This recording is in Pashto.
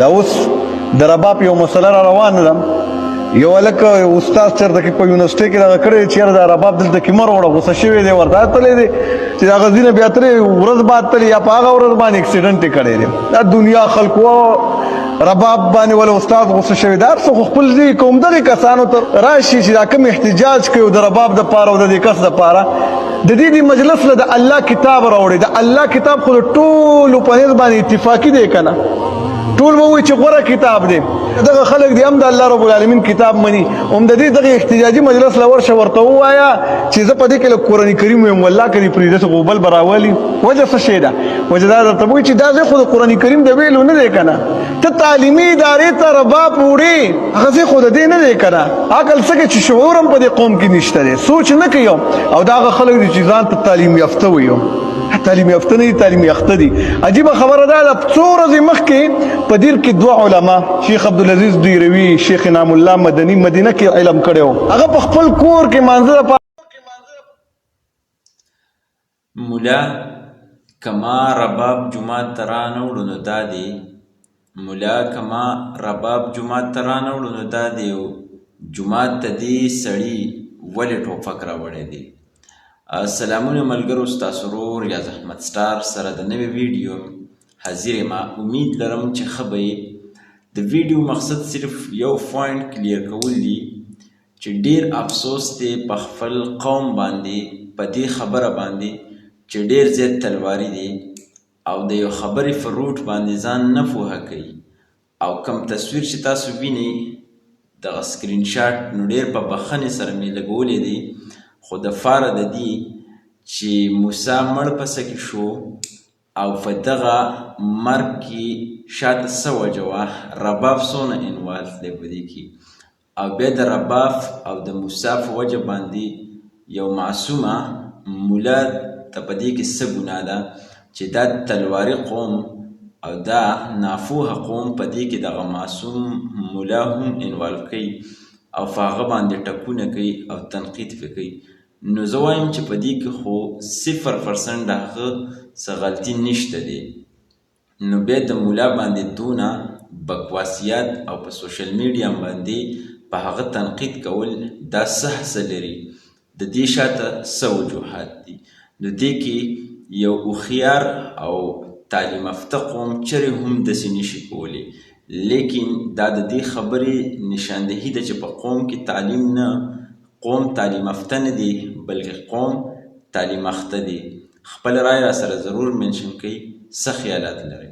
دا اوس د رباب یو مسله را روانه ده. یو هلک استاد چېرته کې په یونیورسټۍ کې دغه کړی دی چېرې دا رباب دلته کې مه راوړه غوسه شوی دی ورته تللی دی چې د هغه ځینې بیا ترې ورځ بعد تللی یا په هغه ورځ باندې اکسیډنټ یې کړی دی. دا دنیا خلکو رباب باندې ولا استاد غوسه شوی دی. هر څوک خپل ځای کوم دغې کسانو ته راشي چې دا کوم احتجاج کوي د رباب دپاره او د دې کس دپاره د دې مجلس له د الله کتاب راوړي. د الله کتاب خو د ټولو په نظ باندې اتفاقي دی که نه؟ ټول به وایي چې غوره کتاب دی. دغه خلک دی هم د الله رب العالمین کتاب مني. هم د دې دغه احتجاجي مجلس له ورشه ورته ووایه چې زه په دې کې له قرآن کریم ویم والله که دې پرېږده څه غوبل به راولي. وجه څه شی ده؟ وجه دا درته وایي چې دا ځای خو د قرآن کریم د ویلو نه دی که نه؟ ته تعلیمي ادارې ته رباب وړې هغه ځای خو د دې نه دی که نه؟ عقل څه کوي چې شعور هم په دې قوم کې نشته دی، سوچ نه کوي. او دا هغه خلک دي چې ځان ته تعلیم یافته وایي، تعلیم یافته نه دي، تعلیم یافته دي. عجیبه خبره دا ده څو ورځې مخکې په دیر کې دوه علما شیخ عبدالعزیز دیروي، شیخ انعام الله مدني مدینه کې علم کړی و. هغه په خپل کور کې مانځه لپاره مولا کما رباب جماعت ته رانوړو نو دا دی مولا کما رباب جماعت ته رانوړو نو دا دی جماعت ته دې سړي ولې ټوپک راوړی دی. سلامونه ملګرو، ستاسو ورور ریاض احمد سټار سره د نوې ویډیو حاضر یم. امید لرم چې ښه به یې. د ویډیو مقصد صرف یو پوینټ کلیر کول دي چې ډیر افسوس دی په خپل قوم باندې په دې خبره باندې چې ډیر زیات تلواري دی او د یو خبرې په روټ باندې ځان نه پوهه کوي. او کم تصویر چې تاسو وینئ دغه سکرین شاټ نو ډیر په بخښنې سره مې لګولی دی، خو د فاره د دې چې موسی مړ پسه کې شو او په دغه مرګ کې شاته څه وجه وه، رباب څونه انوالف دی په دې کې، او بیا د رباب او د موسی په وجه باندې یو معصومه مولا ته په دې کې څه ګناه ده چې دا تلواري قوم او دا نافوهه قوم په دې کې دغه معصوم مولا هم انوالف کوي او په هغه باندې ټکونه کوي او تنقید پرې کوي. نو زه وایم چې په دې کې خو 0% د هغه څه غلطي نشته دی. نو بیا د مولا باندې دونه بکواسیات او په سوشل میډیا باندې په هغه تنقید کول دا څه لري؟ د دې شاته څه وجوهات دي؟ نو دې کې یو هوښیار او تعلیم یافته قوم چرې هم داسې نشي کولی، لیکن دا د دې خبرې نشاندهي ده چې په قوم کې تعلیم نه، قوم تعلیم یافته نه دی بلکې قوم تعلیم یافته دی. خپل رای را سره ضرور منشن کړئ. څه خیالات لرئ؟